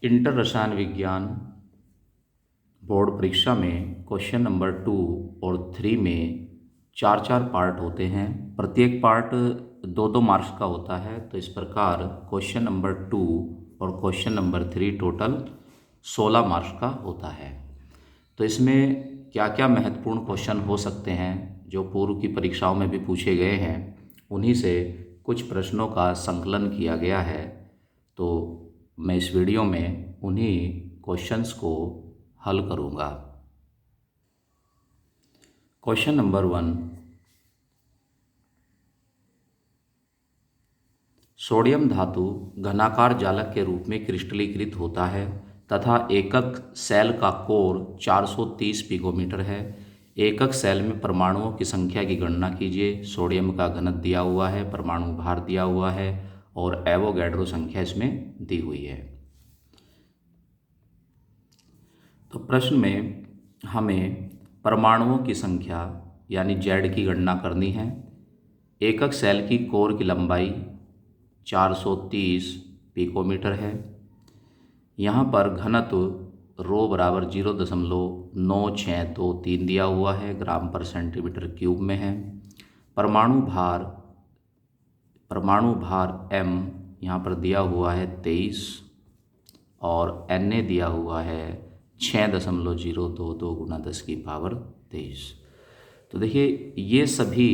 Inter रसायन विज्ञान board परीक्षा में क्वेश्चन नंबर 2 और 3 में चार चार पार्ट होते हैं। प्रत्येक पार्ट 2-2 मार्क्स का होता है। तो इस प्रकार क्वेश्चन नंबर 2 और क्वेश्चन नंबर 3 टोटल 16 मार्क्स का होता है। तो इसमें क्या क्या महत्वपूर्ण क्वेश्चन हो सकते हैं जो पूर्व की परीक्षाओं में भी पूछे गए हैं, उन्हीं से कुछ प्रश्नों का संकलन किया गया है। तो मैं इस वीडियो में उन्हीं क्वेश्चंस को हल करूंगा। क्वेश्चन नंबर 1, सोडियम धातु घनाकार जालक के रूप में क्रिस्टलीकृत होता है तथा एकक सेल का कोर 430 पिकोमीटर है। एकक सेल में परमाणुओं की संख्या की गणना कीजिए। सोडियम का घनत्व दिया हुआ है, परमाणु भार दिया हुआ है और एवोगैड्रो संख्या इसमें दी हुई है। तो प्रश्न में हमें परमाणुओं की संख्या यानी जेड की गणना करनी है। एकक सेल की कोर की लंबाई 430 पिकोमीटर है। यहाँ पर घनत्व रो बराबर 0.9623 दिया हुआ है, ग्राम पर सेंटीमीटर क्यूब में है। परमाणु भार m यहाँ पर दिया हुआ है 23 और Na दिया हुआ है 6.022 गुना 10 की पावर 23। तो देखिए ये सभी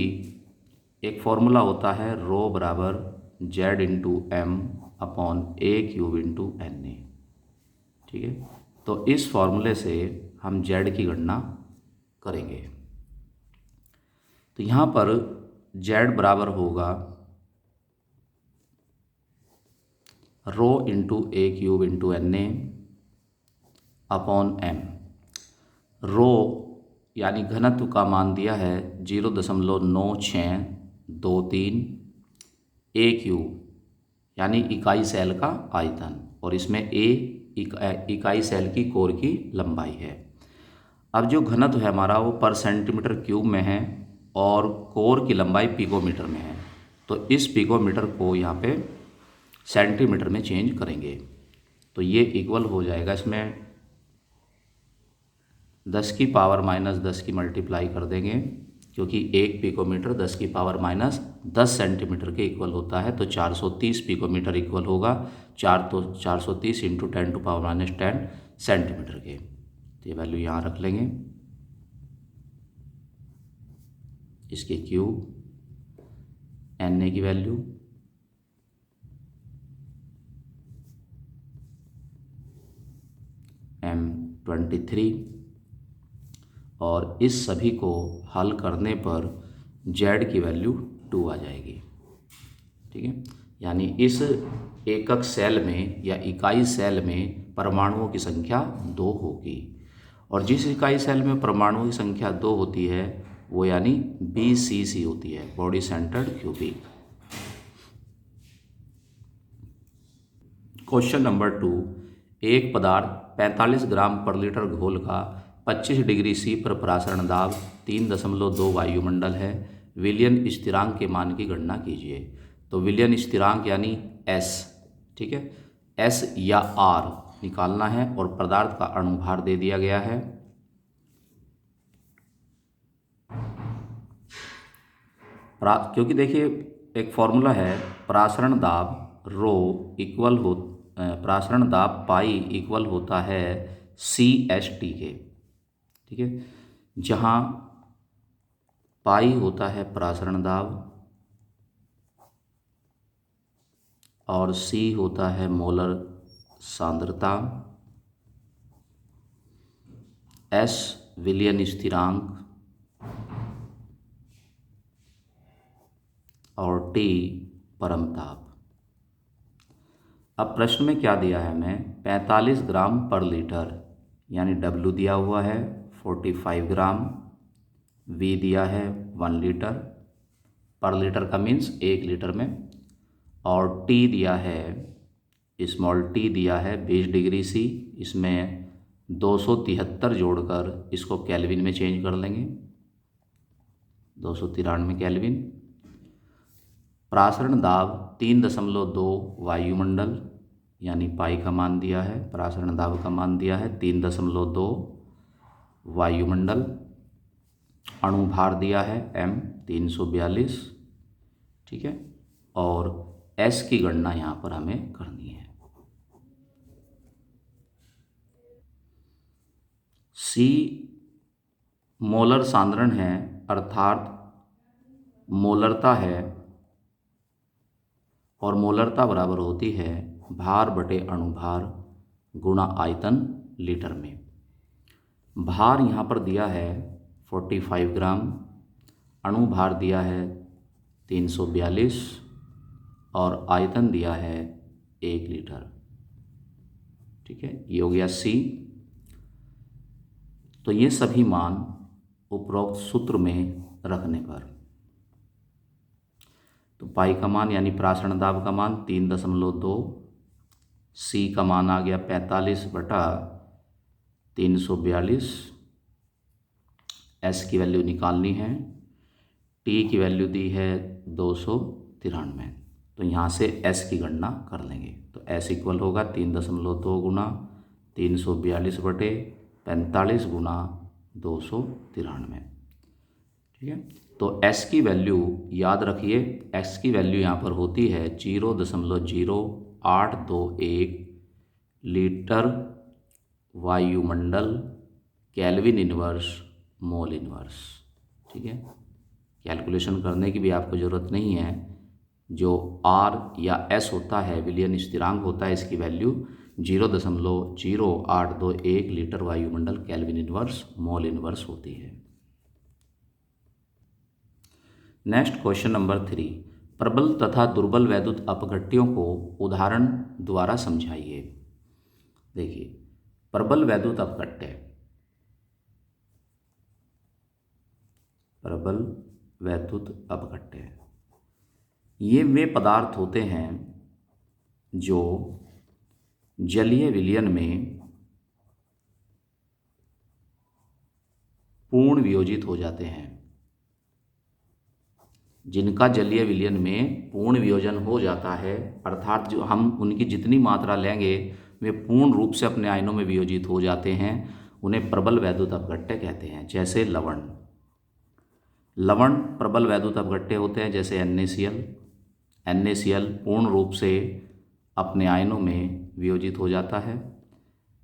एक फॉर्मूला होता है रो बराबर Z into M upon A cube into N A. ठीक है, तो इस फॉर्मूले से हम जेड की गणना करेंगे। तो यहाँ पर जेड बराबर होगा rho into A cube into N A upon M. Rho यानी घनत्व का मान दिया है 0.9623, ए क्यूब यानी इकाई सेल का आयतन, और इसमें ए इकाई सेल की कोर की लंबाई है। अब जो घनत्व है हमारा वो पर सेंटीमीटर क्यूब में है और कोर की लंबाई पिकोमीटर में है। तो इस पिकोमीटर को यहाँ पे सेंटीमीटर में चेंज करेंगे। तो ये इक्वल हो जाएगा, इसमें 10 की पावर माइनस 10 की मल्टीप्लाई कर देंगे, क्योंकि एक पिकोमीटर 10 की पावर माइनस 10 सेंटीमीटर के इक्वल होता है। तो 430 पिकोमीटर इक्वल होगा 430 into 10 to power minus 10 centimetre के। तो ये वैल्यू यहाँ रख लेंगे, इसके क्यूब, Na की वैल्यू M23, और इस सभी को हल करने पर Z की वैल्यू 2 आ जाएगी। ठीक है, यानी इस एकक सेल में या इकाई सेल में परमाणुओं की संख्या 2 होगी, और जिस इकाई सेल में परमाणुओं की संख्या 2 होती है वो यानी BCC होती है, body centred cubic. Question number 2, एक पदार्थ 45 ग्राम पर लीटर घोल का 25 डिग्री C पर प्रासरण दाब 3.2 वायुमंडल है। विलियन स्थिरांक के मान की गणना कीजिए। तो विलियन स्थिरांक यानी S, ठीक है, S या R निकालना है, और पदार्थ का अणुभार दे दिया गया है। क्योंकि देखिए एक फॉर्मूला है प्रासरण दाब रो इक्वल हो प्रासरण दाब पाई इक्वल होता है CST के। ठीक है, जहाँ पाई होता है प्रासरण दाब और C होता है मोलर सांद्रता, S विलियन स्थिरांक और T परमताप। अब प्रश्न में क्या दिया है हमें, 45 ग्राम पर लीटर यानी W दिया हुआ है 45 ग्राम, V दिया है 1 लीटर, पर लीटर का मीन्स 1 लीटर में, और T दिया है स्मॉल t दिया है 20 डिग्री C। इसमें 273 जोड़कर इसको केल्विन में चेंज कर लेंगे, 293 केल्विन। प्रासरण दाब 3.2 वायुमंडल, यानी पाई का मान दिया है, परासरण दाब का मान दिया है 3.2, वायुमंडल, अणु भार दिया है m 342, ठीक है, और s की गणना यहाँ पर हमें करनी है। c मोलर सांद्रण है, अर्थात मोलरता है, और मोलरता बराबर होती है भार बटे अणुभार गुणा आयतन लीटर में। भार यहाँ पर दिया है 45 ग्राम, अणुभार दिया है 342 और आयतन दिया है 1 लीटर, ठीक है, ये हो गया C। तो ये सभी मान उपरोक्त सूत्र में रखने पर, तो पाई का मान यानी परासरण दाब का मान 3.2, C का मान आ गया 45/342, S की वैल्यू निकालनी है, T की वैल्यू दी है 293, तो यहाँ से S की गणना कर लेंगे। तो S इक्वल होगा 3.2 गुना 342/45 गुना 293, ठीक है। तो S की वैल्यू याद रखिए, S की वैल्यू यहाँ पर होती है 0.0821 लीटर वायुमंडल केल्विन इनवर्स मोल इनवर्स, ठीक है। कैलकुलेशन करने की भी आपको ज़रूरत नहीं है, जो R या S होता है विलियन स्थिरांक होता है, इसकी वैल्यू 0.0821 लीटर वायुमंडल केल्विन इनवर्स मोल इनवर्स होती है। नेक्स्ट क्वेश्चन नंबर 3, प्रबल तथा दुर्बल वैद्युत अपघट्यों को उदाहरण द्वारा समझाइए। देखिए, प्रबल वैद्युत अपघट्य, प्रबल वैद्युत अपघट्य, ये वे पदार्थ होते हैं जो जलीय विलयन में पूर्ण वियोजित हो जाते हैं, जिनका जलीय विलयन में पूर्ण वियोजन हो जाता है, अर्थात जो हम उनकी जितनी मात्रा लेंगे वे पूर्ण रूप से अपने आयनों में वियोजित हो जाते हैं, उन्हें प्रबल वैद्युत अपघट्य कहते हैं। जैसे लवण, लवण प्रबल वैद्युत अपघट्य होते हैं, जैसे NaCl पूर्ण रूप से अपने आयनों में वियोजित हो जाता है।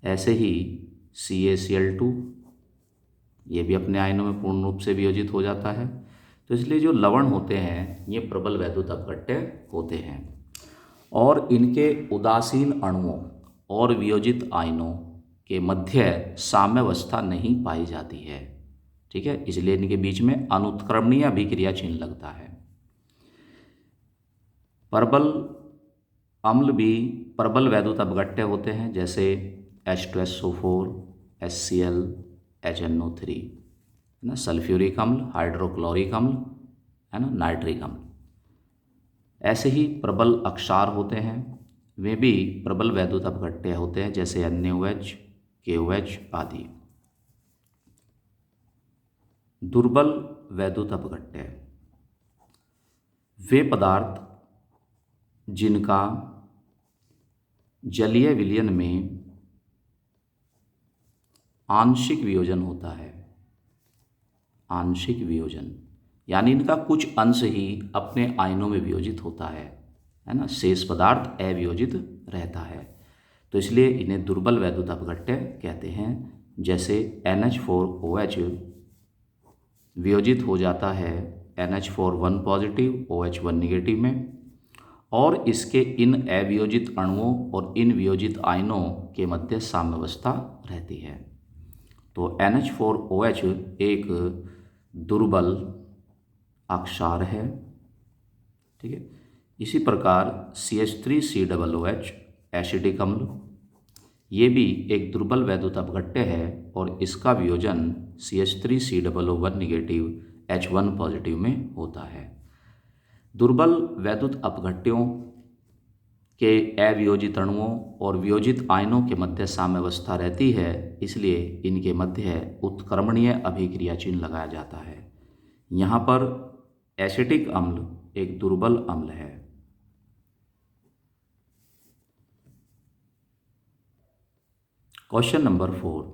ऐसे ही CaCl2, ये भी अपने आयनों में पूर्ण रूप से वियोजित हो जाता है। तो इसलिए जो लवण होते हैं ये प्रबल वैद्युत अपघट्य होते हैं, और इनके उदासीन अणुओं और वियोजित आयनों के मध्य साम्यावस्था नहीं पाई जाती है, ठीक है, इसलिए इनके बीच में अनुत्क्रमणीय अभिक्रिया चिन्ह लगता है। प्रबल अम्ल भी प्रबल वैद्युत अपघट्य होते हैं, जैसे H2SO4, HCl, HNO3, है ना, सल्फ्यूरिक अम्ल, हाइड्रोक्लोरिक अम्ल, है ना, नाइट्रिक अम्ल। ऐसे ही प्रबल अक्षार होते हैं, वे भी प्रबल वैद्युत अपघट्य होते हैं, जैसे NaOH, KOH आदि। दुर्बल वैद्युत अपघट्य, वे पदार्थ जिनका जलीय विलयन में आंशिक वियोजन होता है, आंशिक वियोजन यानी इनका कुछ अंश ही अपने आयनों में वियोजित होता है ना, शेष पदार्थ अवियोजित रहता है, तो इसलिए इन्हें दुर्बल वैद्युत अपघट्य कहते हैं। जैसे NH4OH वियोजित हो जाता है NH4 पॉजिटिव OH1 नेगेटिव में, और इसके इन अवियोजित अणुओं और इन वियोजित आयनों के मध्य साम्यावस्था रहती है। तो NH4OH एक दुर्बल अक्षार है, ठीक है। इसी प्रकार CH3COOH एसिडिक अम्ल, ये भी एक दुर्बल वैद्युत अपघट्य है, और इसका वियोजन CH3COO1 नेगेटिव H1 पॉजिटिव में होता है। दुर्बल वैद्युत अपघट्यों के अवियोजित अणुओं और वियोजित आयनों के मध्य साम्यावस्था रहती है, इसलिए इनके मध्य उत्क्रमणीय अभिक्रिया चिन्ह लगाया जाता है। यहाँ पर एसिटिक अम्ल एक दुर्बल अम्ल है। क्वेश्चन नंबर 4,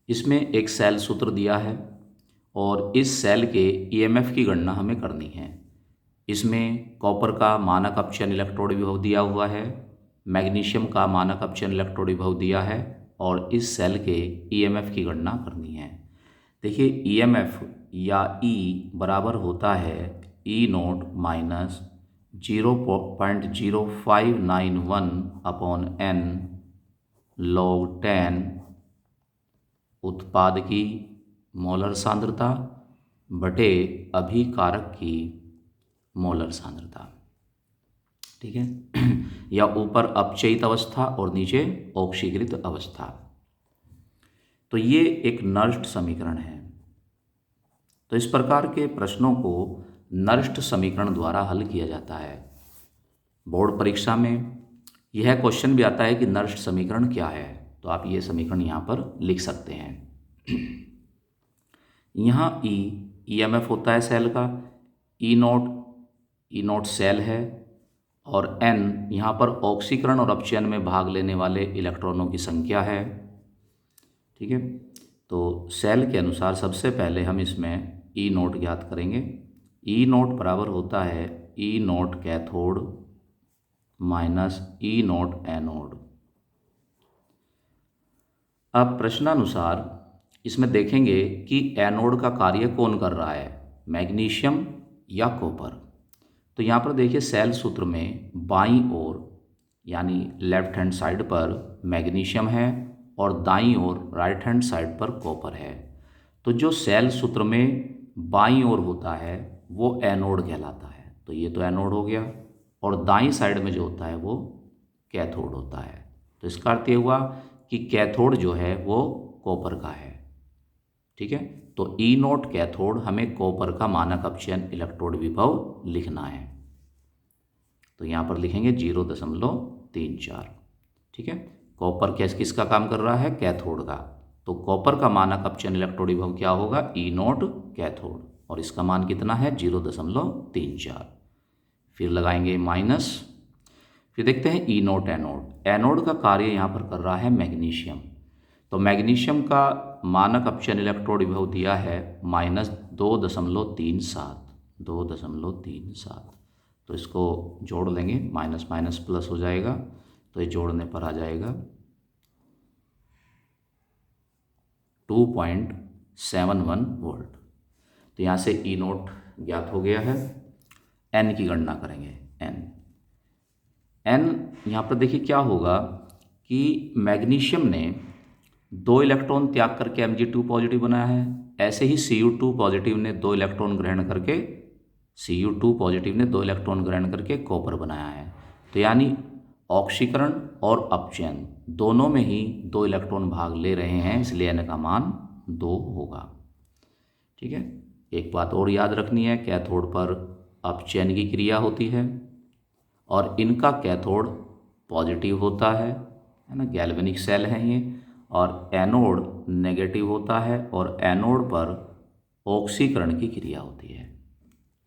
इसमें एक सेल सूत्र दिया है और इस सेल के ईएमएफ की गणना हमें करनी है। इसमें कॉपर का मानक अपचयन इलेक्ट्रोड विभव दिया हुआ है, मैग्नीशियम का मानक अपचयन इलेक्ट्रोड विभव दिया है और इस सेल के ईएमएफ की गणना करनी है। देखिए ईएमएफ या ई बराबर होता है E naught minus 0.0591 upon N log 10 उत्पाद की मोलर सांद्रता बटे अभिकारक की मोलर सांद्रता। ठीक है या ऊपर अपचयित अवस्था और नीचे ऑक्सीकृत अवस्था। तो ये एक नर्स्ट समीकरण है। तो इस प्रकार के प्रश्नों को नर्स्ट समीकरण द्वारा हल किया जाता है। बोर्ड परीक्षा में यह क्वेश्चन भी आता है कि नर्स्ट समीकरण क्या है, तो आप ये समीकरण यहाँ पर लिख सकते हैं। यहाँ ईएमएफ होता है सेल का, ई नोट सेल है और एन यहाँ पर ऑक्सीकरण और अपचयन में भाग लेने वाले इलेक्ट्रॉनों की संख्या है। ठीक है, तो सेल के अनुसार सबसे पहले हम इसमें ई नोट ज्ञात करेंगे। ई नोट बराबर होता है ई नोट कैथोड माइनस ई नोट एनोड। अब प्रश्नानुसार इसमें देखेंगे कि एनोड का कार्य कौन कर रहा है, मैग्नीशियम या कॉपर। तो यहाँ पर देखिए सेल सूत्र में बाईं ओर यानी लेफ्ट हैंड साइड पर मैग्नीशियम है और दाईं ओर राइट हैंड साइड पर कॉपर है। तो जो सेल सूत्र में बाईं ओर होता है वो एनोड कहलाता है, तो ये तो एनोड हो गया, और दाईं साइड में जो होता है वो कैथोड होता है। तो इसका अर्थ ये हुआ कि कैथोड जो है वो कॉपर का है। ठीक है, तो ई नोट कैथोड हमें कॉपर का मानक अपचयन इलेक्ट्रोड विभव लिखना है, तो यहाँ पर लिखेंगे 0.34। ठीक है, कॉपर किसका काम कर रहा है, कैथोड का, तो कॉपर का मानक अपचयन इलेक्ट्रोड विभव क्या होगा, ई नोट कैथोड, और इसका मान कितना है 0.34। फिर लगाएंगे माइनस, फिर देखते हैं ई नोट एनोड। एनोड का कार्य यहाँ पर कर रहा है मैग्नीशियम, तो मैग्नीशियम का मानक अपचयन इलेक्ट्रोड विभव दिया है -2.37। तो इसको जोड़ लेंगे, माइनस माइनस प्लस हो जाएगा, तो ये जोड़ने पर आ जाएगा 2.71 वोल्ट। तो यहाँ से ई नोट ज्ञात हो गया है। एन की गणना करेंगे। एन यहाँ पर देखिए क्या होगा कि मैग्नीशियम ने 2 इलेक्ट्रॉन त्याग करके Mg2 पॉजिटिव बनाया है, ऐसे ही Cu2 पॉजिटिव ने 2 इलेक्ट्रॉन ग्रहण करके कॉपर बनाया है। तो यानी ऑक्सीकरण और अपचयन दोनों में ही 2 इलेक्ट्रॉन भाग ले रहे हैं, इसलिए n का मान 2 होगा। ठीक है, एक बात और याद रखनी है, कैथोड पर अपचयन की क्रिया होती है और इनका कैथोड पॉजिटिव होता है ना, गैल्वेनिक सेल हैं ये, और एनोड नेगेटिव होता है और एनोड पर ऑक्सीकरण की क्रिया होती है।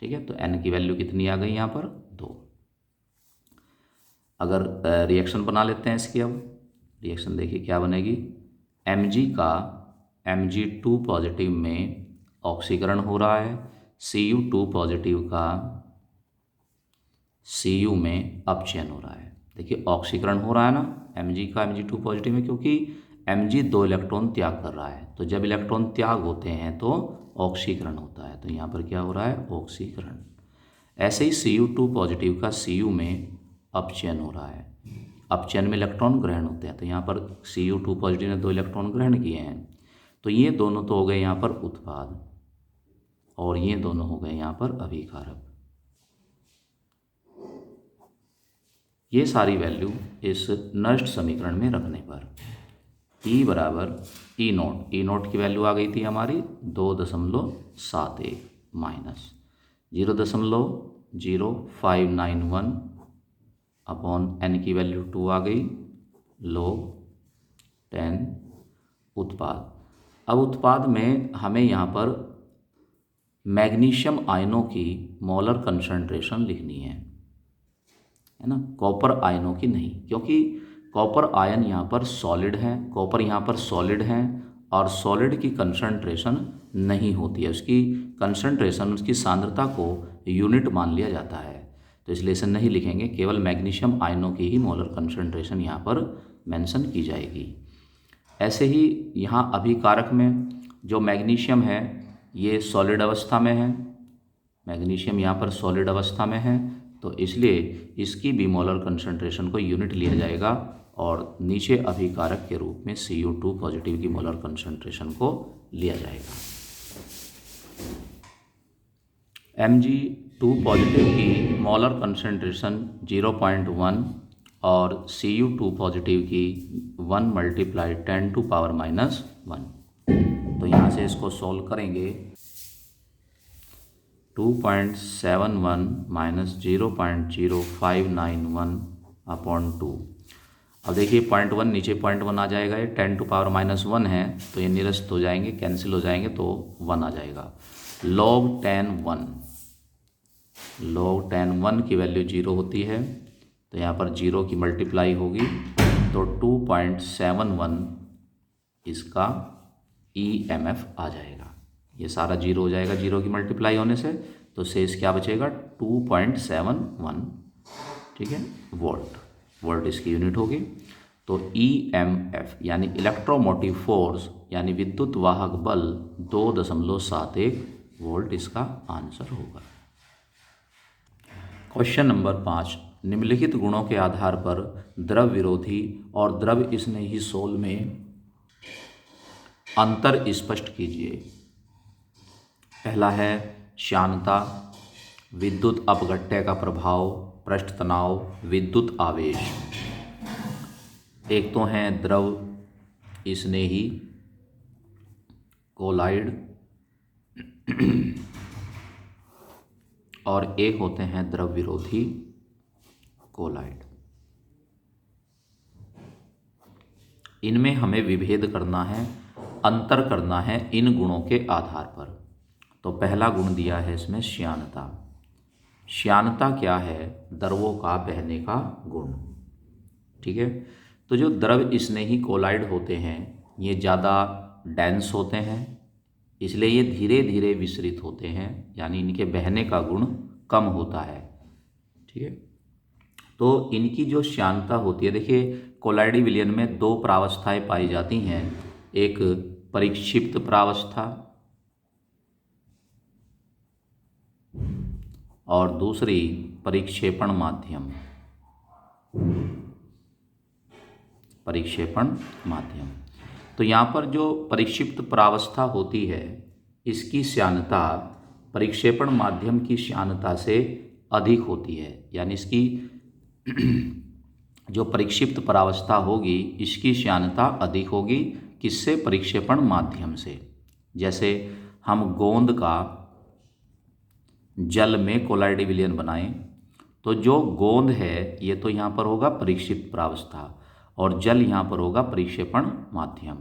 ठीक है, तो एन की वैल्यू कितनी आ गई यहाँ पर 2। अगर रिएक्शन बना लेते हैं इसकी, अब रिएक्शन देखिए क्या बनेगी, Mg का Mg2 पॉजिटिव में ऑक्सीकरण हो रहा है, Cu2 पॉजिटिव का Cu में अपचयन हो रहा है। देखिए ऑक्सीकरण हो रहा है ना Mg का Mg2 पॉजिटिव में, क्योंकि Mg 2 इलेक्ट्रॉन त्याग कर रहा है, तो जब इलेक्ट्रॉन त्याग होते हैं तो ऑक्सीकरण होता है, तो यहाँ पर क्या हो रहा है, ऑक्सीकरण। ऐसे ही Cu2 पॉजिटिव का Cu में अपचयन हो रहा है, अपचयन में इलेक्ट्रॉन ग्रहण होते हैं, तो यहाँ पर Cu2 पॉजिटिव ने 2 इलेक्ट्रॉन ग्रहण किए हैं, तो ये दोनों तो हो गए यहाँ पर उत्पाद और ये दोनों हो गए यहाँ पर अभिकारक। ये सारी वैल्यू इस नष्ट समीकरण में रखने पर E बराबर ई नोट की वैल्यू आ गई थी हमारी 2.71 माइनस 0.0591 अपॉन n की वैल्यू 2 आ गई, log 10 उत्पाद। अब उत्पाद में हमें यहाँ पर मैग्नीशियम आयनों की मोलर कंसंट्रेशन लिखनी है ना, कॉपर आयनों की नहीं, क्योंकि कॉपर आयन यहाँ पर सॉलिड है, कॉपर यहाँ पर सॉलिड है और सॉलिड की कंसंट्रेशन नहीं होती है, उसकी कंसंट्रेशन, उसकी सांद्रता को यूनिट मान लिया जाता है, तो इसलिए इसे नहीं लिखेंगे। केवल मैग्नीशियम आयनों की ही मोलर कंसंट्रेशन यहाँ पर मेंशन की जाएगी। ऐसे ही यहाँ अभिकारक में जो मैग्नीशियम है ये सॉलिड अवस्था में है, मैग्नीशियम यहाँ पर सॉलिड अवस्था में है, तो इसलिए इसकी भी मोलर कंसंट्रेशन को यूनिट लिया जाएगा और नीचे अभिकारक के रूप में Cu2 पॉजिटिव की मोलर कंसंट्रेशन को लिया जाएगा। Mg2 पॉजिटिव की मोलर कंसंट्रेशन 0.1 और Cu2 पॉजिटिव की 1 × 10⁻⁻1। तो यहाँ से इसको सॉल्व करेंगे। 2.71 - 0.0591/2। अब देखिए 0.1 नीचे 0.1 आ जाएगा, ये 10⁻⁻1 है तो ये निरस्त हो जाएंगे, कैंसिल हो जाएंगे, तो 1 आ जाएगा। log 10 1 की वैल्यू 0 होती है, तो यहाँ पर 0 की मल्टीप्लाई होगी, तो 2.71 इसका EMF आ जाएगा। ये सारा 0 हो जाएगा 0 की मल्टीप्लाई होने से, तो शेष क्या बचेगा 2.71, ठीक है, वोल्ट इसकी यूनिट होगी। तो EMF यानी इलेक्ट्रोमोटिव फोर्स यानी विद्युत वाहक बल 2.71 वोल्ट इसका आंसर होगा। क्वेश्चन नंबर 5, निम्नलिखित गुणों के आधार पर द्रव विरोधी और द्रव स्नेही सोल में अंतर स्पष्ट कीजिए। पहला है श्यानता, विद्युत अपघट्य का प्रभाव, पृष्ठ तनाव, विद्युत आवेश। एक तो हैं द्रव स्नेही कोलाइड और एक होते हैं द्रव विरोधी कोलाइड। इनमें हमें विभेद करना है, अंतर करना है इन गुणों के आधार पर। तो पहला गुण दिया है इसमें श्यानता। श्यानता क्या है? द्रवों का बहने का गुण, ठीक है। तो जो द्रव स्नेही कोलाइड होते हैं ये ज़्यादा डेंस होते हैं, इसलिए ये धीरे धीरे विसरित होते हैं, यानी इनके बहने का गुण कम होता है, ठीक है। तो इनकी जो श्यानता होती है, देखिए कोलाइडी विलयन में दो प्रावस्थाएं पाई जाती हैं, एक परिक्षिप्त प्रावस्था और दूसरी परिक्षेपण माध्यम। परिक्षेपण माध्यम। तो यहाँ पर जो परिक्षिप्त प्रावस्था होती है इसकी श्यानता परिक्षेपण माध्यम की श्यानता से अधिक होती है, यानी इसकी जो परिक्षिप्त प्रावस्था होगी इसकी श्यानता अधिक होगी। किससे? परिक्षेपण माध्यम से। जैसे हम गोंद का जल में कोलाइडी विलयन बनाएं तो जो गोंद है ये तो यहाँ पर होगा परिक्षिप्त प्रावस्था और जल यहाँ पर होगा परिक्षेपण माध्यम,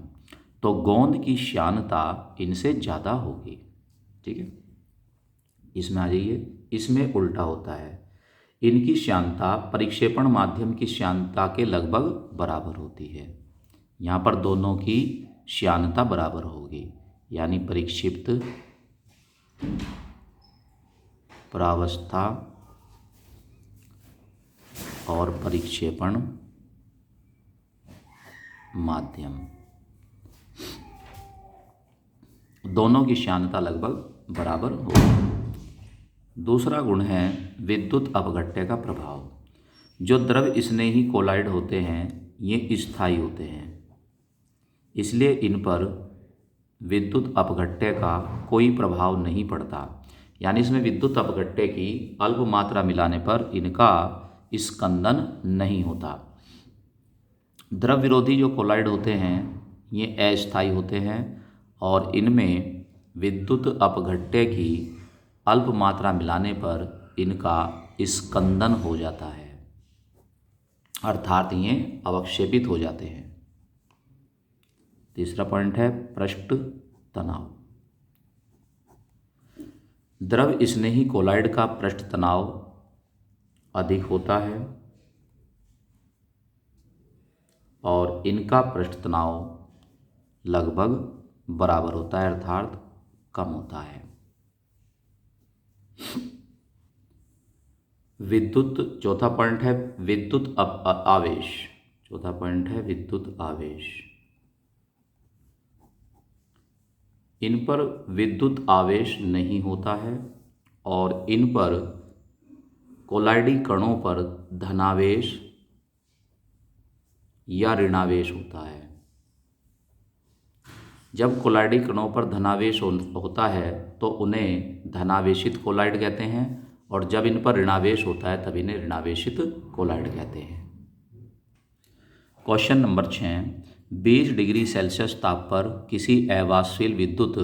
तो गोंद की श्यानता इनसे ज़्यादा होगी, ठीक है। इसमें आ जाइए, इसमें उल्टा होता है, इनकी श्यानता परिक्षेपण माध्यम की श्यानता के लगभग बराबर होती है। यहाँ पर दोनों की श्यानता बराबर होगी, यानी परिक्षिप्त प्रावस्था और परिक्षेपण माध्यम, दोनों की श्यानता लगभग बराबर होगी। दूसरा गुण है विद्युत अपघट्य का प्रभाव। जो द्रव स्नेही कोलाइड होते हैं ये स्थायी होते हैं, इसलिए इन पर विद्युत अपघट्य का कोई प्रभाव नहीं पड़ता, यानी इसमें विद्युत अपघट्य की अल्प मात्रा मिलाने पर इनका स्कंदन नहीं होता। द्रव विरोधी जो कोलाइड होते हैं ये अस्थायी होते हैं और इनमें विद्युत अपघट्य की अल्प मात्रा मिलाने पर इनका स्कंदन हो जाता है, अर्थात ये अवक्षेपित हो जाते हैं। तीसरा पॉइंट है पृष्ठ तनाव। द्रव स्नेही कोलाइड का पृष्ठ तनाव अधिक होता है और इनका पृष्ठ तनाव लगभग बराबर होता है, अर्थात कम होता है। विद्युत, चौथा पॉइंट है विद्युत आवेश। चौथा पॉइंट है विद्युत आवेश। इन पर विद्युत आवेश नहीं होता है और इन पर कोलाइडी कणों पर धनावेश या ऋणावेश होता है। जब कोलाइडी कणों पर धनावेश होता है तो उन्हें धनावेशित कोलाइड कहते हैं, और जब इन पर ऋणावेश होता है तब इन्हें ऋणावेशित कोलाइड कहते हैं। क्वेश्चन नंबर 6, 20 डिग्री सेल्सियस ताप पर किसी अवाष्पशील विद्युत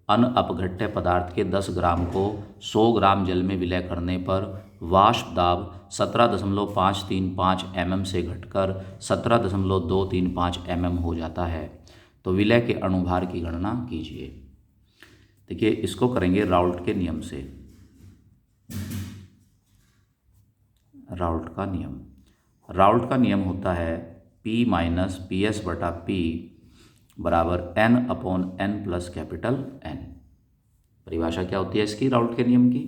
अनअपघट्य पदार्थ के 10 ग्राम को 100 ग्राम जल में विलय करने पर वाष्प दाब 17.535 mm से घटकर 17.235 mm हो जाता है। तो विलय के अणुभार की गणना कीजिए। देखिए, इसको करेंगे राउल्ट के नियम से। राउल्ट का नियम होता है P माइनस पी एस बटा पी बराबर N/N प्लस कैपिटल N। परिभाषा क्या होती है इसकी, राउल्ट के नियम की,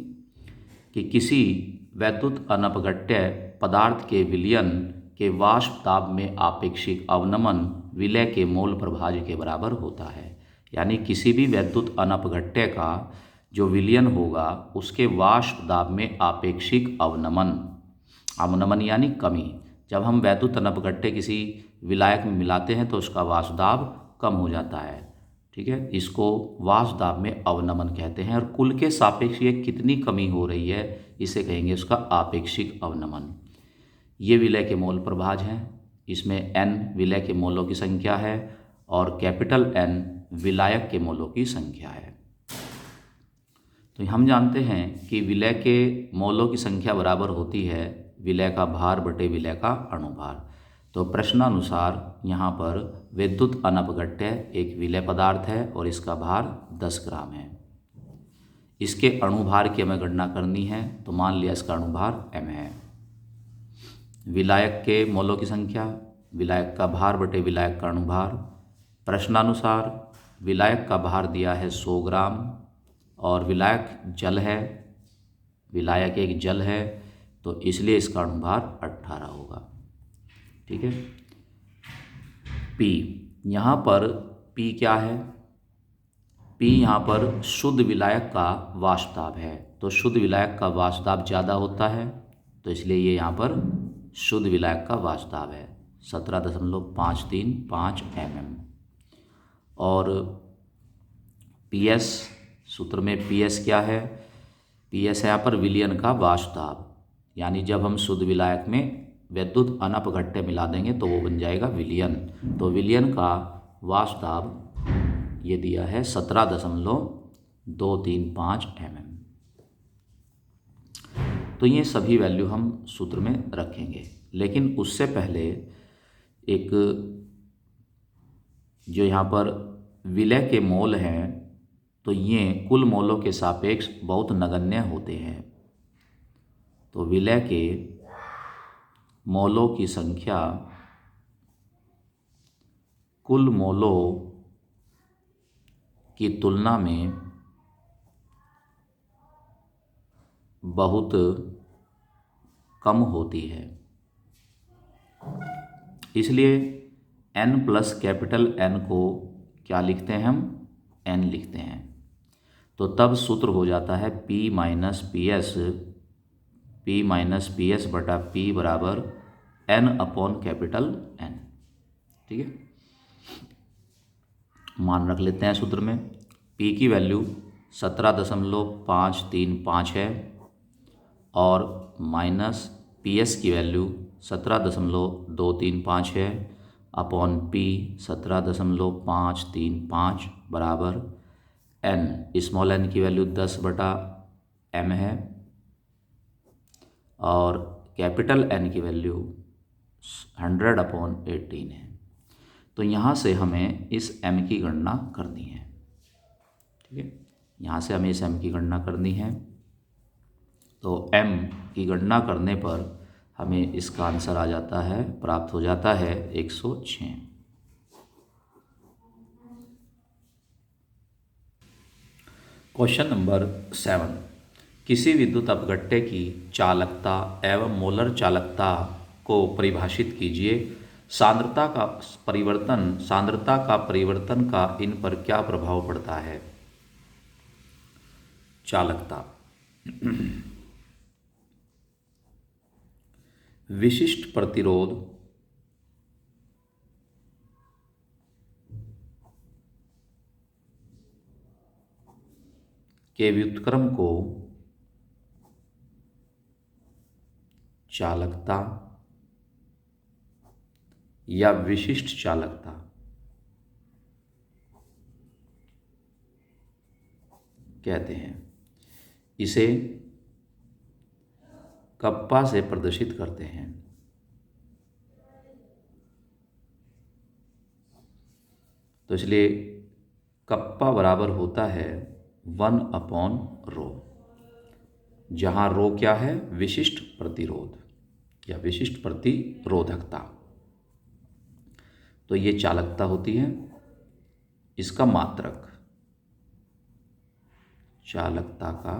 कि किसी वैद्युत अनपघट्य पदार्थ के विलयन के वाष्प दाब में आपेक्षिक अवनमन विलय के मोल प्रभाज्य के बराबर होता है। यानी किसी भी वैद्युत अनपघट्य का जो विलयन होगा उसके वाष्प दाब में आपेक्षिक अवनमन यानी कमी। जब हम वैद्युत अनपघट्य किसी विलायक में मिलाते हैं तो उसका वाष्प दाब कम हो जाता है। ठीक है, इसको वाष्प दाब में अवनमन कहते हैं। और कुल के सापेक्ष ये कितनी कमी हो रही है इसे कहेंगे उसका आपेक्षिक अवनमन। ये विलय के मोल प्रभाज्य हैं। इसमें n विलय के मोलों की संख्या है और कैपिटल N विलायक के मोलों की संख्या है। तो हम जानते हैं कि विलय के मोलों की संख्या बराबर होती है विलय का भार बटे विलय का अणुभार। तो प्रश्नानुसार यहाँ पर विद्युत अनपघट्य एक विलय पदार्थ है और इसका भार 10 ग्राम है। इसके अणुभार की हमें गणना करनी है, तो मान लिया इसका अणुभार m है। विलायक के मोलों की संख्या, विलायक का भार बटे विलायक का अणुभार। प्रश्नानुसार विलायक का भार दिया है 100 ग्राम और विलायक जल है, विलायक एक जल है, तो इसलिए इसका अणुभार 18 होगा। ठीक है। P, यहाँ पर P क्या है? P यहाँ पर शुद्ध विलायक का वाष्प दाब है। तो शुद्ध विलायक का वाष्प दाब ज़्यादा होता है, तो इसलिए ये यहाँ पर शुद्ध विलायक का वाष्प दाब है 17.535 mm। और PS, सूत्र में PS क्या है? PS है यहाँ पर विलयन का वाष्प दाब। यानी जब हम शुद्ध विलायक में विद्युत अनपघट्य मिला देंगे तो वो बन जाएगा विलयन। तो विलयन का वाष्प दाब ये दिया है 17.235 mm। तो ये सभी वैल्यू हम सूत्र में रखेंगे, लेकिन उससे पहले एक जो यहाँ पर विलय के मोल हैं तो ये कुल मोलों के सापेक्ष बहुत नगण्य होते हैं। तो विलय के मोलों की संख्या कुल मोलों की तुलना में बहुत कम होती है। इसलिए n प्लस कैपिटल N को क्या लिखते हैं हम? n लिखते हैं। तो तब सूत्र हो जाता है P माइनस पी एस बटा P बराबर N/कैपिटल N। ठीक है, मान रख लेते हैं सूत्र में। P की वैल्यू 17.535 है और माइनस PS की वैल्यू 17.235 है अपॉन P 17.535 बराबर N। स्मॉल n की वैल्यू 10/m है और कैपिटल N की वैल्यू 100/18 है। तो यहाँ से हमें इस m की गणना करनी है। ठीक है, यहाँ से हमें इस m की गणना करनी है। तो m की गणना करने पर हमें इसका आंसर आ जाता है, प्राप्त हो जाता है 106। क्वेश्चन नंबर 7, किसी विद्युत अपघट्य की चालकता एवं मोलर चालकता को परिभाषित कीजिए। सांद्रता का परिवर्तन का इन पर क्या प्रभाव पड़ता है। चालकता विशिष्ट प्रतिरोध के व्युत्क्रम को चालकता या विशिष्ट चालकता कहते हैं। इसे कप्पा से प्रदर्शित करते हैं। तो इसलिए कप्पा बराबर होता है 1/ρ, जहां रो क्या है, विशिष्ट प्रतिरोध या विशिष्ट प्रतिरोधकता। तो ये चालकता होती है। इसका मात्रक, चालकता का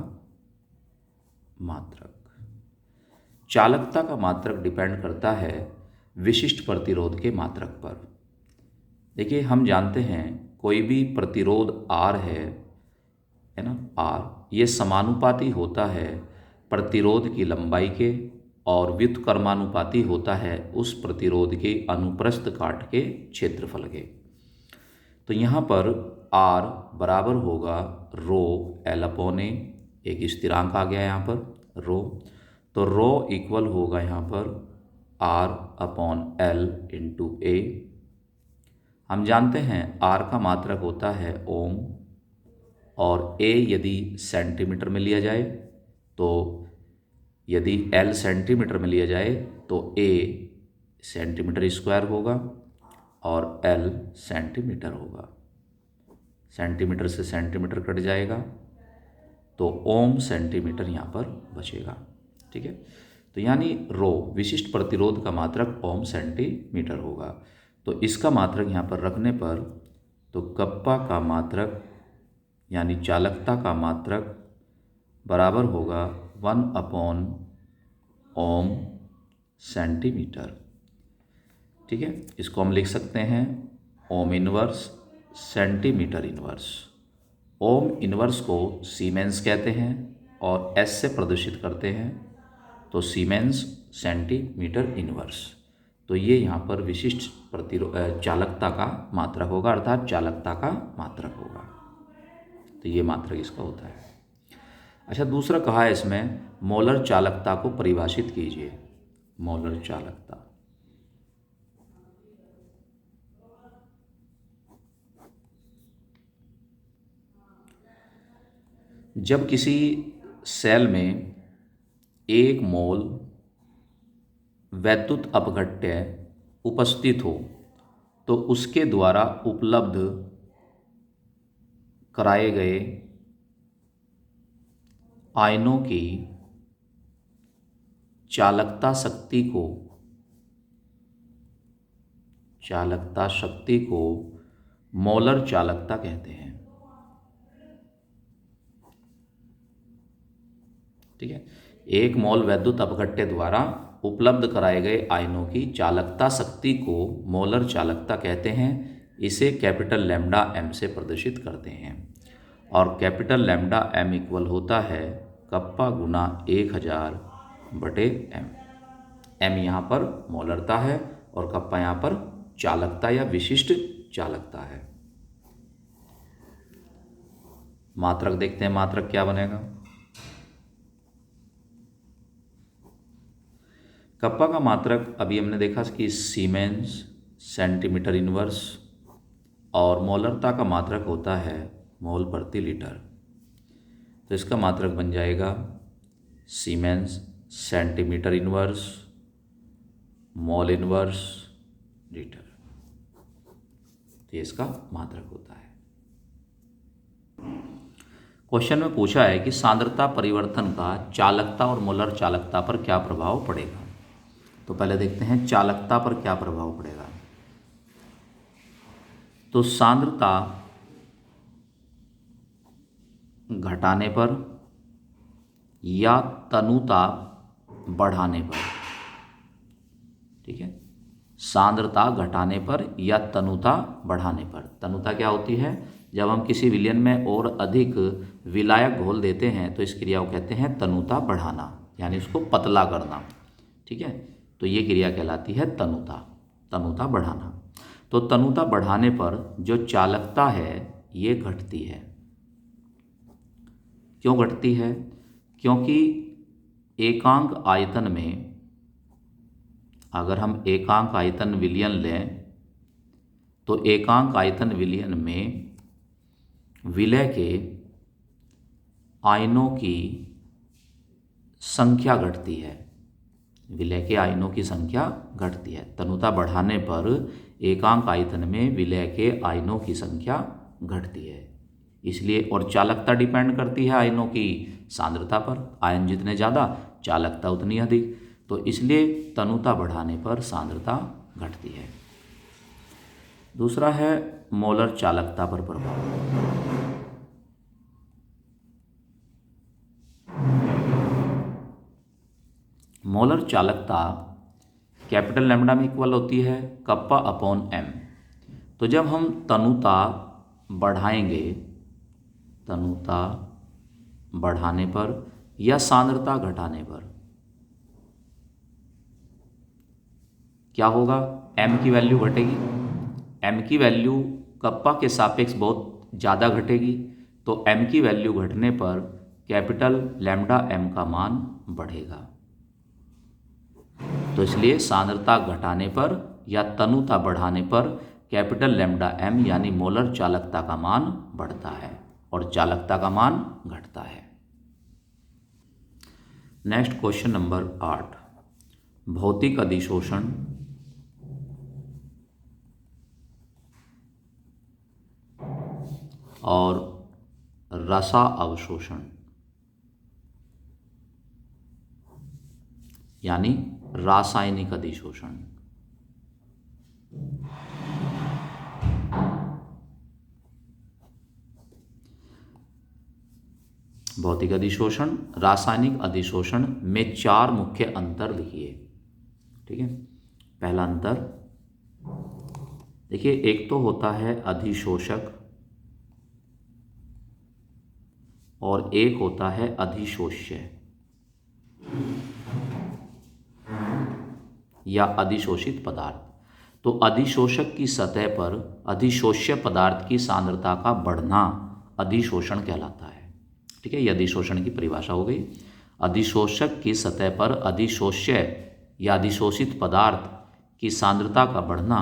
मात्रक, चालकता का मात्रक डिपेंड करता है विशिष्ट प्रतिरोध के मात्रक पर। देखिए, हम जानते हैं कोई भी प्रतिरोध R है ना, R, ये समानुपाती होता है प्रतिरोध की लंबाई के और व्युत्क्रमानुपाती होता है उस प्रतिरोध के अनुप्रस्थ काट के क्षेत्रफल के। तो यहाँ पर R बराबर होगा रो L/A, एक स्थिरांक आ गया यहाँ पर रो। तो रो इक्वल होगा यहाँ पर R/L × A। हम जानते हैं R का मात्रक होता है ओम, और A यदि सेंटीमीटर में लिया जाए, तो यदि L सेंटीमीटर में लिया जाए तो A सेंटीमीटर स्क्वायर होगा और L सेंटीमीटर होगा। सेंटीमीटर से सेंटीमीटर कट जाएगा तो ओम सेंटीमीटर यहाँ पर बचेगा। ठीक है, तो यानी रो विशिष्ट प्रतिरोध का मात्रक ओम सेंटीमीटर होगा। तो इसका मात्रक यहाँ पर रखने पर तो कप्पा का मात्रक यानी चालकता का मात्रक बराबर होगा 1/ओम सेंटीमीटर। ठीक है, इसको हम लिख सकते हैं ohm inverse centimetre inverse. Ohm inverse को सीमेंस कहते हैं और एस से प्रदर्शित करते हैं, तो सीमेंस सेंटीमीटर इनवर्स। तो ये यहाँ पर विशिष्ट चालकता का मात्रक होगा, अर्थात चालकता का मात्रक होगा। तो ये मात्रक इसका होता है। अच्छा, दूसरा कहा है इसमें मोलर चालकता को परिभाषित कीजिए। मोलर चालकता, जब किसी सेल में 1 मोल वैद्युत अपघट्य उपस्थित हो तो उसके द्वारा उपलब्ध कराए गए आयनों की चालकता शक्ति को मोलर चालकता कहते हैं। ठीक है, 1 मोल वैद्युत अपघट्य द्वारा उपलब्ध कराए गए आयनों की चालकता शक्ति को मोलर चालकता कहते हैं। इसे कैपिटल लैम्डा m से प्रदर्शित करते हैं, और कैपिटल लैम्डा m इक्वल होता है कप्पा गुना 1000/m। m यहाँ पर मोलरता है और कप्पा यहाँ पर चालकता या विशिष्ट चालकता है। मात्रक देखते हैं, मात्रक क्या बनेगा। कप्पा का मात्रक अभी हमने देखा कि सीमेंस सेंटीमीटर इनवर्स, और मोलरता का मात्रक होता है मोल प्रति लीटर। तो इसका मात्रक बन जाएगा siemens centimetre inverse mole inverse litre. तो ये इसका मात्रक होता है। क्वेश्चन में पूछा है कि सांद्रता परिवर्तन का चालकता और मोलर चालकता पर क्या प्रभाव पड़ेगा। तो पहले देखते हैं चालकता पर क्या प्रभाव पड़ेगा। तो सांद्रता घटाने पर या तनुता बढ़ाने पर, ठीक है, सांद्रता घटाने पर या तनुता बढ़ाने पर। तनुता क्या होती है? जब हम किसी विलयन में और अधिक विलायक घोल देते हैं तो इस क्रिया को कहते हैं तनुता बढ़ाना, यानी उसको पतला करना, ठीक है। तो ये क्रिया कहलाती है तनुता, तनुता बढ़ाना। तो तनुता बढ़ाने पर जो चालकता है ये घटती है। क्यों घटती है? क्योंकि एकांक आयतन में, अगर हम एकांक आयतन विलयन लें तो एकांक आयतन विलयन में विलय के आयनों की संख्या घटती है, विलय के आयनों की संख्या घटती है। तनुता बढ़ाने पर एकांक आयतन में विलय के आयनों की संख्या घटती है, इसलिए। और चालकता डिपेंड करती है आयनों की सांद्रता पर, आयन जितने ज़्यादा चालकता उतनी अधिक, तो इसलिए तनुता बढ़ाने पर सांद्रता घटती है। दूसरा है मोलर चालकता पर प्रभाव। मोलर चालकता कैपिटल लैम्डा में इक्वल होती है कप्पा अपॉन एम। तो जब हम तनुता बढ़ाएंगे, तनुता बढ़ाने पर या सांद्रता घटाने पर क्या होगा? m की वैल्यू घटेगी। m की वैल्यू कप्पा के सापेक्ष बहुत ज़्यादा घटेगी, तो m की वैल्यू घटने पर कैपिटल लैम्डा m का मान बढ़ेगा। तो इसलिए सांद्रता घटाने पर या तनुता बढ़ाने पर कैपिटल लैम्डा m यानी मोलर चालकता का मान बढ़ता है और चालकता का मान घटता है। नेक्स्ट क्वेश्चन नंबर 8, भौतिक अधिशोषण और रसा अवशोषण, यानी रासायनिक अधिशोषण। भौतिक अधिशोषण, रासायनिक अधिशोषण में 4 मुख्य अंतर लिखिए, ठीक है। पहला अंतर देखिए, एक तो होता है अधिशोषक और एक होता है अधिशोष्य या अधिशोषित पदार्थ। तो अधिशोषक की सतह पर अधिशोष्य पदार्थ की सांद्रता का बढ़ना अधिशोषण कहलाता है, ठीक है। ये अधिशोषण की परिभाषा हो गई। अधिशोषक की सतह पर अधिशोष्य या अधिशोषित पदार्थ की सांद्रता का बढ़ना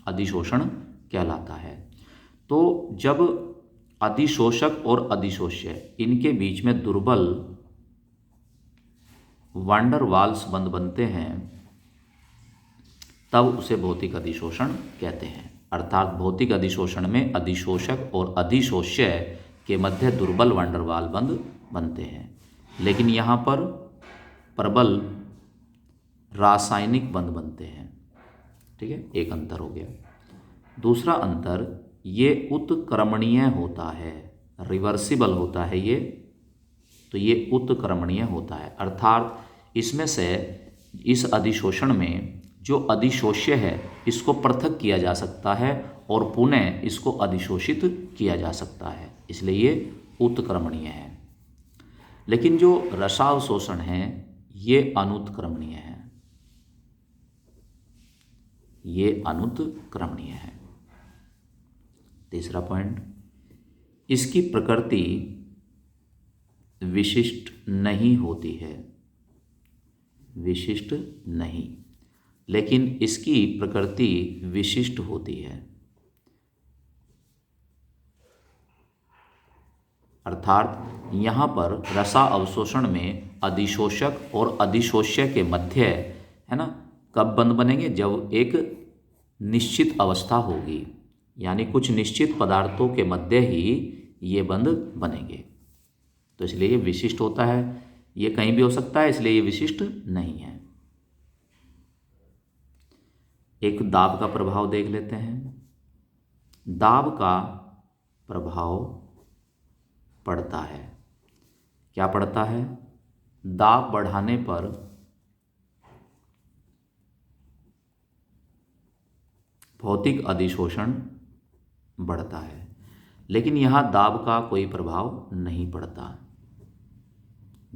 अधिशोषण कहलाता है। तो जब अधिशोषक और अधिशोष्य इनके बीच में दुर्बल वान डर वाल्स बंध बनते हैं तब उसे भौतिक अधिशोषण कहते हैं। अर्थात भौतिक अधिशोषण में अधिशोषक और अधिशोष्य के मध्य दुर्बल वान डर वाल बंध बनते हैं, लेकिन यहाँ पर प्रबल रासायनिक बंध बनते हैं, ठीक है। एक अंतर हो गया। दूसरा अंतर, ये उत्क्रमणीय होता है, रिवर्सिबल होता है ये, तो ये उत्क्रमणीय होता है। अर्थात इसमें से इस अधिशोषण में जो अधिशोष्य है इसको पृथक किया जा सकता है और पुनः इसको अधिशोषित किया जा सकता है, इसलिए ये उत्क्रमणीय है। लेकिन जो रसावशोषण है ये अनुत्क्रमणीय है, ये अनुत्क्रमणीय है। तीसरा पॉइंट, इसकी प्रकृति विशिष्ट नहीं होती है, विशिष्ट नहीं, लेकिन इसकी प्रकृति विशिष्ट होती है। अर्थात यहाँ पर रसा अवशोषण में अधिशोषक और अधिशोष्य के मध्य, है ना, कब बंध बनेंगे? जब एक निश्चित अवस्था होगी, यानी कुछ निश्चित पदार्थों के मध्य ही ये बंध बनेंगे, तो इसलिए ये विशिष्ट होता है। ये कहीं भी हो सकता है, इसलिए ये विशिष्ट नहीं है। एक दाब का प्रभाव देख लेते हैं। दाब का प्रभाव पड़ता है, क्या पड़ता है? दाब बढ़ाने पर भौतिक अधिशोषण बढ़ता है, लेकिन यहाँ दाब का कोई प्रभाव नहीं पड़ता,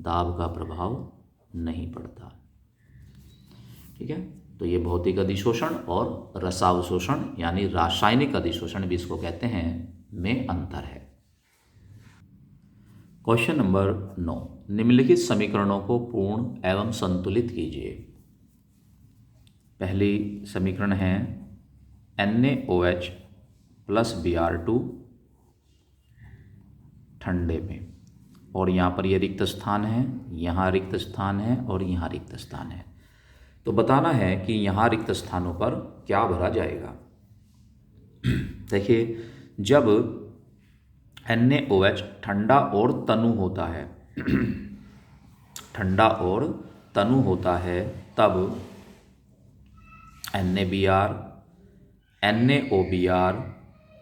दाब का प्रभाव नहीं पड़ता। ठीक है, तो ये भौतिक अधिशोषण और रसावशोषण यानी रासायनिक अधिशोषण भी इसको कहते हैं में अंतर है। क्वेश्चन नंबर 9, निम्नलिखित समीकरणों को पूर्ण एवं संतुलित कीजिए। पहली समीकरण है NaOH प्लस Br2 ठंडे में, और यहाँ पर ये रिक्त स्थान है, यहाँ रिक्त स्थान है और यहाँ रिक्त स्थान है। तो बताना है कि यहाँ रिक्त स्थानों पर क्या भरा जाएगा। देखिए, जब NaOH ठंडा और तनु होता है ठंडा और तनु होता है, तब NaBr, NaOBr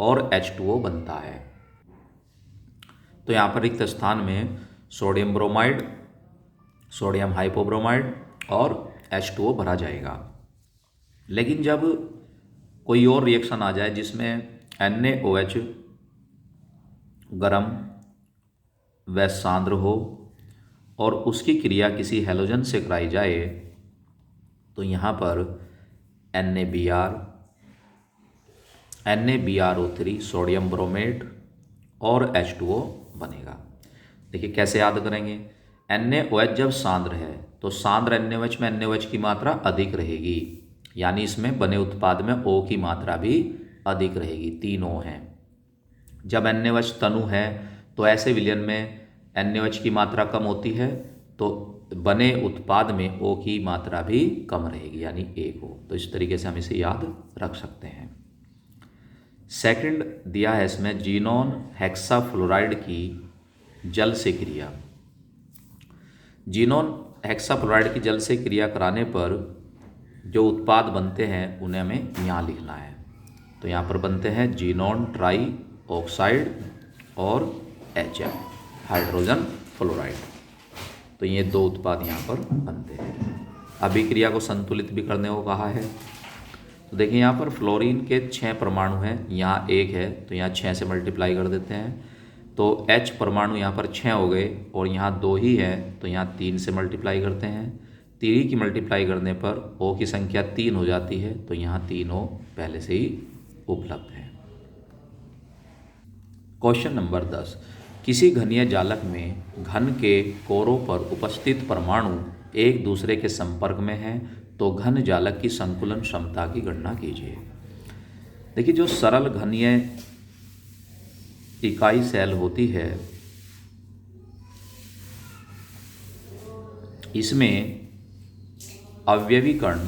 और H2O बनता है। तो यहाँ पर रिक्त स्थान में सोडियम ब्रोमाइड, सोडियम हाइपोब्रोमाइड और H2O भरा जाएगा। लेकिन जब कोई और रिएक्शन आ जाए जिसमें NaOH गर्म व सांद्र हो और उसकी क्रिया किसी हैलोजन से कराई जाए, तो यहाँ पर NaBr, NaBrO3 सोडियम ब्रोमेट और H2O बनेगा। देखिए कैसे याद करेंगे, NaOH जब सांद्र है तो सांद्र NaOH में NaOH की मात्रा अधिक रहेगी, यानी इसमें बने उत्पाद में O की मात्रा भी अधिक रहेगी, 3 O हैं। जब NaOH तनु है तो ऐसे विलयन में NaOH की मात्रा कम होती है, तो बने उत्पाद में O की मात्रा भी कम रहेगी, यानी 1 O। तो इस तरीके से हम इसे याद रख सकते हैं। सेकंड दिया है इसमें जीनोन हेक्साफ्लोराइड की जल से क्रिया। जीनोन हेक्साफ्लोराइड की जल से क्रिया कराने पर जो उत्पाद बनते हैं उन्हें हमें यहाँ लिखना है। तो यहाँ पर बनते हैं जीनोन ट्राई ऑक्साइड और HF हाइड्रोजन फ्लोराइड। तो ये 2 उत्पाद यहाँ पर बनते हैं। अभिक्रिया को संतुलित भी करने को कहा है। तो देखिए यहाँ पर फ्लोरीन के 6 परमाणु हैं, यहाँ 1 है तो यहाँ 6 से मल्टीप्लाई कर देते हैं, तो H परमाणु यहाँ पर 6 हो गए और यहाँ 2 ही है तो यहाँ 3 से मल्टीप्लाई करते हैं। 3 की मल्टीप्लाई करने पर O की संख्या 3 हो जाती है, तो यहाँ 3 O पहले से ही उपलब्ध है। क्वेश्चन नंबर 10, किसी घनीय जालक में घन के कोरों पर उपस्थित परमाणु एक दूसरे के संपर्क में हैं, तो घन जालक की संकुलन क्षमता की गणना कीजिए। देखिए, जो सरल घनीय इकाई सेल होती है, इसमें अवयवी कण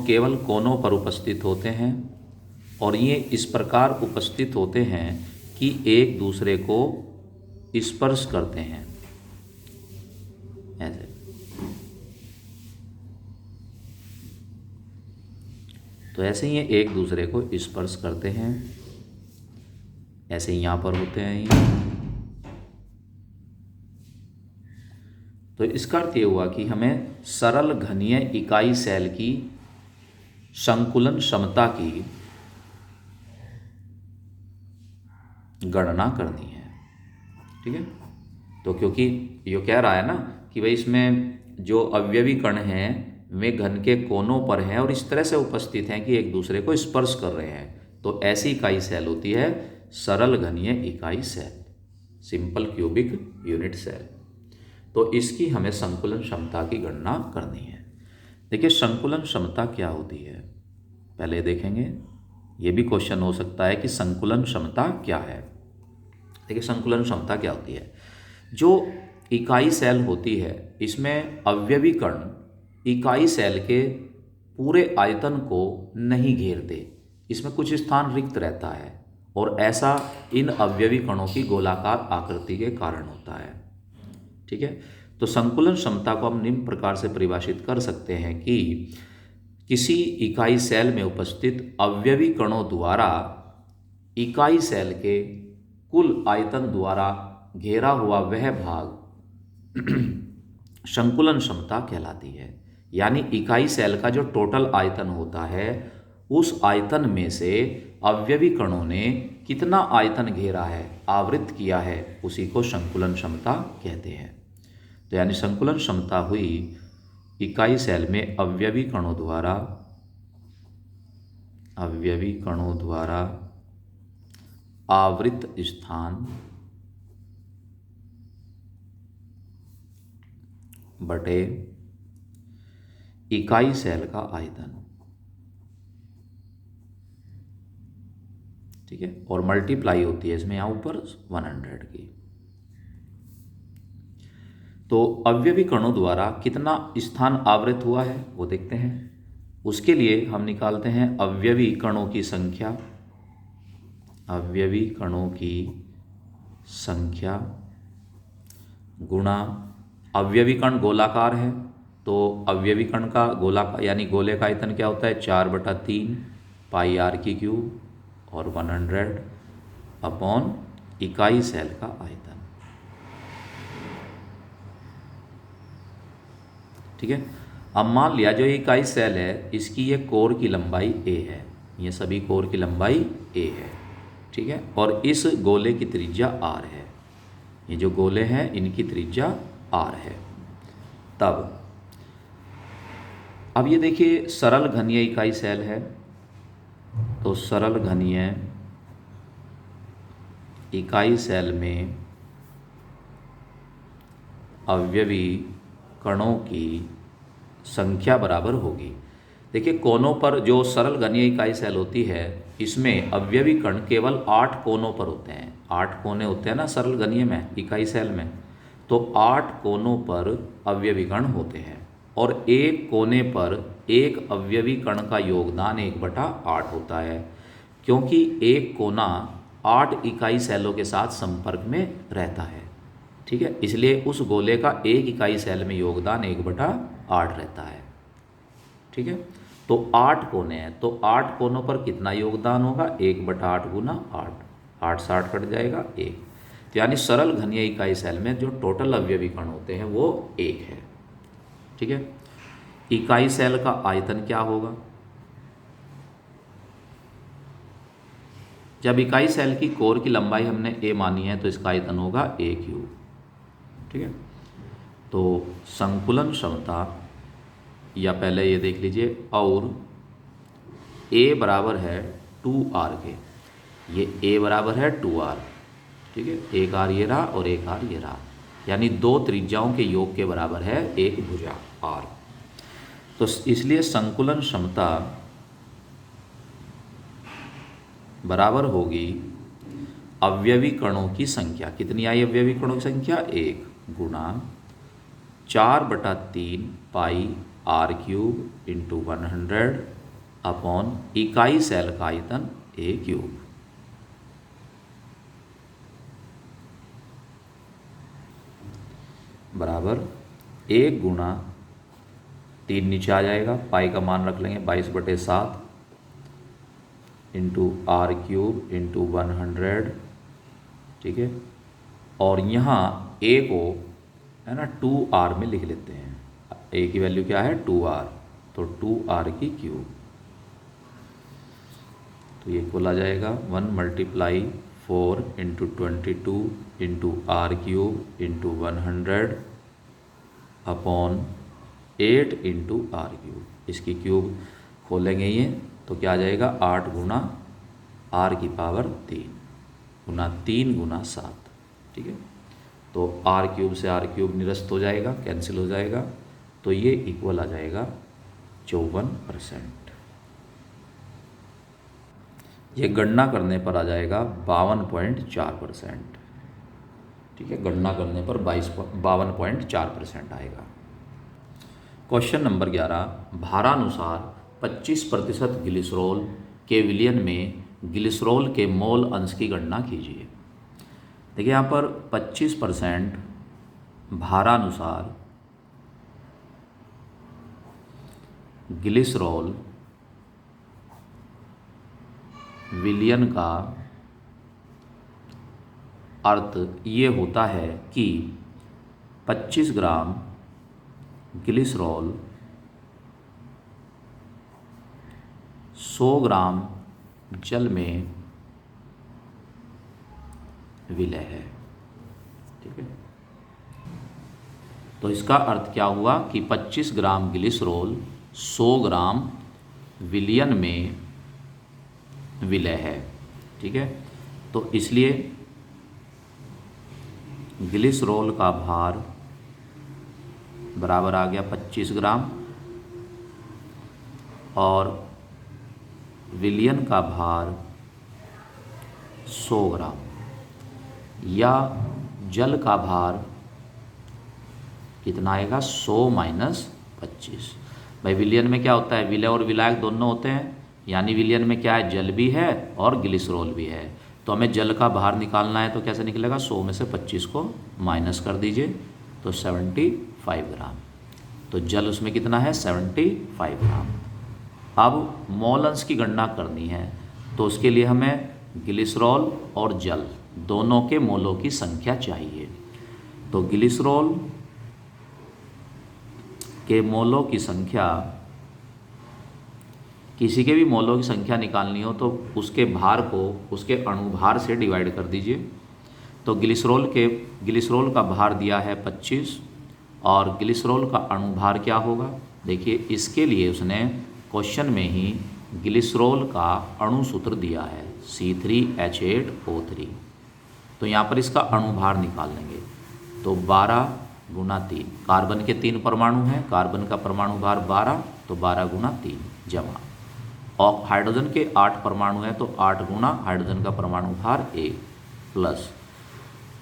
केवल कोनों पर उपस्थित होते हैं, और ये इस प्रकार उपस्थित होते हैं कि एक दूसरे को स्पर्श करते हैं, ऐसे। तो ऐसे ही ये एक दूसरे को स्पर्श करते हैं, ऐसे ही यहाँ पर होते हैं ये। तो इसका अर्थ ये हुआ कि हमें सरल घनीय इकाई सेल की संकुलन क्षमता की गणना करनी है। ठीक है, तो क्योंकि ये कह रहा है ना कि भाई इसमें जो अवयवी कण हैं वे घन के कोनों पर हैं और इस तरह से उपस्थित हैं कि एक दूसरे को स्पर्श कर रहे हैं, तो ऐसी इकाई सेल होती है सरल घनीय इकाई cell, simple cubic unit cell. तो इसकी हमें संकुलन क्षमता की गणना करनी है। देखिए, संकुलन क्षमता क्या होती है पहले देखेंगे। ये भी क्वेश्चन हो सकता है कि संकुलन क्षमता क्या है। देखिए, संकुलन क्षमता क्या होती है, जो इकाई सेल होती है इसमें अवयवी कण इकाई सेल के पूरे आयतन को नहीं घेरते, इसमें कुछ स्थान रिक्त रहता है, और ऐसा इन अवयवी कणों की गोलाकार आकृति के कारण होता है। ठीक है, तो संकुलन क्षमता को हम निम्न प्रकार से परिभाषित कर सकते हैं कि किसी इकाई सेल में उपस्थित अवयवी कणों द्वारा इकाई सेल के कुल आयतन द्वारा घेरा हुआ वह भाग संकुलन क्षमता कहलाती है। यानी इकाई सेल का जो टोटल आयतन होता है, उस आयतन में से अवयवी कणों ने कितना आयतन घेरा है, आवृत किया है, उसी को संकुलन क्षमता कहते हैं। तो यानी संकुलन क्षमता हुई इकाई सेल में अवयवी कणों द्वारा आवृत स्थान बटे इकाई सेल का आयतन, ठीक है, और मल्टीप्लाई होती है इसमें यहाँ ऊपर 100 की। तो अवयवी कणों द्वारा कितना स्थान आवृत हुआ है वो देखते हैं। उसके लिए हम निकालते हैं अवयवी कणों की संख्या। अवयवी कणों की संख्या गुणा अवयवी कण गोलाकार है, तो अवयवी कण का गोलाकार यानी गोले का आयतन क्या होता है, 4/3 पाई आर की क्यूब और 100 अपॉन इकाई सेल का आयतन। ठीक है। अब मान लिया जो इकाई सेल है इसकी ये कोर की लंबाई a है, ये सभी कोर की लंबाई a है, ठीक है, और इस गोले की त्रिज्या r है। ये जो गोले हैं इनकी त्रिज्या r है। तब अब ये देखिए सरल घनीय इकाई सेल है, तो सरल घनीय इकाई सेल में अवयवी कणों की संख्या बराबर होगी। देखिए कोनों पर जो सरल घनीय इकाई सेल होती है इसमें अवयवी कण केवल 8 कोनों पर होते हैं। 8 कोने होते हैं ना सरल घनीय में, इकाई सेल में, तो 8 कोनों पर अवयवी कण होते हैं और एक कोने पर एक अवयवी कण का योगदान 1/8 होता है, क्योंकि एक कोना 8 इकाई सेलों के साथ संपर्क में रहता है। ठीक है, इसलिए उस गोले का एक इकाई सेल में योगदान 1/8 रहता है। ठीक है, तो 8 कोने हैं, तो 8 कोनों पर कितना योगदान होगा, 1/8 गुना 8, 8 60 कट जाएगा 1। तो यानी सरल घनीय इकाई सेल में जो टोटल अवयवी कण होते हैं वो 1 है। ठीक है, इकाई सेल का आयतन क्या होगा, जब इकाई सेल की कोर की लंबाई हमने a मानी है तो इसका आयतन होगा a³। ठीक है, तो संकुलन क्षमता, या पहले ये देख लीजिए, और a बराबर है 2r के, ये a बराबर है 2r। ठीक है, एक r ये रहा और एक r ये रहा, यानी दो त्रिज्याओं के योग के बराबर है एक भुजा r। तो इसलिए संकुलन क्षमता बराबर होगी अवयवी कणों की संख्या। कितनी आई अवयवी कणों की संख्या, 1 गुणा 4/3 पाई r³ इंटू 100 अपॉन इकाई सेल का आयतन a³ बराबर 1 गुणा 3 नीचे आ जाएगा, पाई का मान रख लेंगे 22/7 इंटू r³ इंटू 100। ठीक है, और यहाँ a को है ना 2r में लिख लेते हैं। a की वैल्यू क्या है 2r, तो 2r³। तो ये इक्वल आ जाएगा 1 × 4 into 22 into r³ into 100 upon 8 into r³। इसकी क्यूब खोलेंगे ये तो क्या आ जाएगा 8 गुना r³ गुना 3 गुना 7। ठीक है, तो r³ से r³ निरस्त हो जाएगा, कैंसिल हो जाएगा, तो ये इक्वल आ जाएगा 54%। ये गणना करने पर आ जाएगा 52.4%। ठीक है, गणना करने पर 52.4% आएगा। क्वेश्चन नंबर 11, भारानुसार 25% ग्लिसरॉल के विलयन में ग्लिसरॉल के मोल अंश की गणना कीजिए। देखिए यहाँ पर 25% भारानुसार ग्लिसरॉल विलयन का अर्थ ये होता है कि 25 ग्राम ग्लिसरॉल 100 ग्राम जल में विलय है। ठीक है, तो इसका अर्थ क्या हुआ कि 25 ग्राम ग्लिसरॉल 100 ग्राम विलयन में विलय है। ठीक है, तो इसलिए ग्लिसरॉल का भार बराबर आ गया 25 ग्राम और विलयन का भार 100 ग्राम, या जल का भार कितना आएगा 100 माइनस 25। भाई विलयन में क्या होता है, विलय और विलायक दोनों होते हैं, यानी विलयन में क्या है, जल भी है और ग्लिसरॉल भी है। तो हमें जल का भार निकालना है, तो कैसे निकलेगा, 100 में से 25 को माइनस कर दीजिए तो 75 ग्राम। तो जल उसमें कितना है, 75 ग्राम। अब मोल अंश की गणना करनी है, तो उसके लिए हमें ग्लिसरॉल और जल दोनों के मोलों की संख्या चाहिए। तो ग्लिसरॉल के मोलों की संख्या, किसी के भी मोलों की संख्या निकालनी हो तो उसके भार को उसके अणुभार से डिवाइड कर दीजिए। तो ग्लिसरॉल का भार दिया है 25 और ग्लिसरॉल का अणुभार क्या होगा, देखिए इसके लिए उसने क्वेश्चन में ही ग्लिसरॉल का अणु सूत्र दिया है C3H8O3। तो यहाँ पर इसका अणुभार निकाल लेंगे, तो 12 गुना 3, कार्बन के 3 परमाणु हैं, कार्बन का परमाणु भार 12, तो 12 गुना 3 जमा, और हाइड्रोजन के 8 परमाणु हैं, तो 8 गुना हाइड्रोजन का परमाणु भार 1 प्लस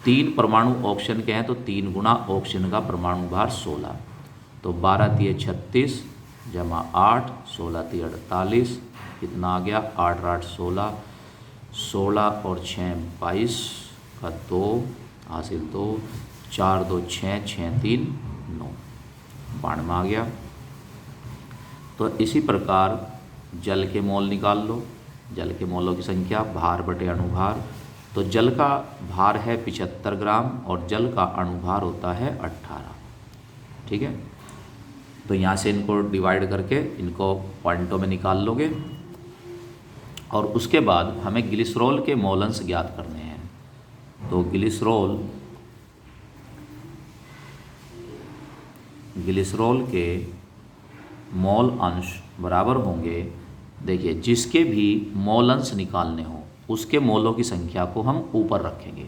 3 परमाणु ऑक्सीजन के हैं, तो 3 गुना ऑक्सीजन का परमाणु भार 16, तो 12 तिये 36 जमा 8, 16 तिये 48, कितना आ गया 8 8 16, 16 और 6 22 का 2 हासिल 2, 4 2 6, 6 3 9, 92 आ गया। तो इसी प्रकार जल के मोल निकाल लो, जल के मोलों की संख्या भार बटे अणुभार। तो जल का भार है 75 ग्राम और जल का अणुभार होता है 18। ठीक है, तो यहाँ से इनको डिवाइड करके इनको पॉइंटों में निकाल लोगे, और उसके बाद हमें ग्लिसरॉल के मोल अंश ज्ञात करने हैं। तो ग्लिसरॉल के मोल अंश बराबर होंगे, देखिए जिसके भी मोल अंश निकालने हो उसके मोलों की संख्या को हम ऊपर रखेंगे।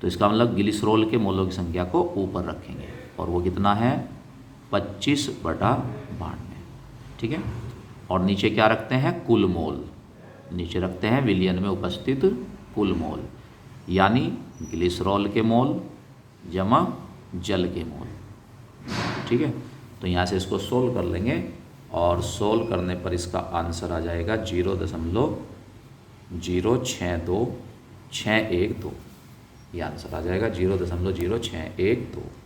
तो इसका मतलब ग्लिसरॉल के मोलों की संख्या को ऊपर रखेंगे, और वो कितना है 25/92। ठीक है, और नीचे क्या रखते हैं, कुल मोल, नीचे रखते हैं विलयन में उपस्थित कुल मोल, यानी ग्लिसरॉल के मोल जमा जल के मोल। ठीक है, तो यहाँ से इसको सोल्व कर लेंगे, और सोल्व करने पर इसका आंसर आ जाएगा 0.06261 2, ये आंसर आ जाएगा 0.0612।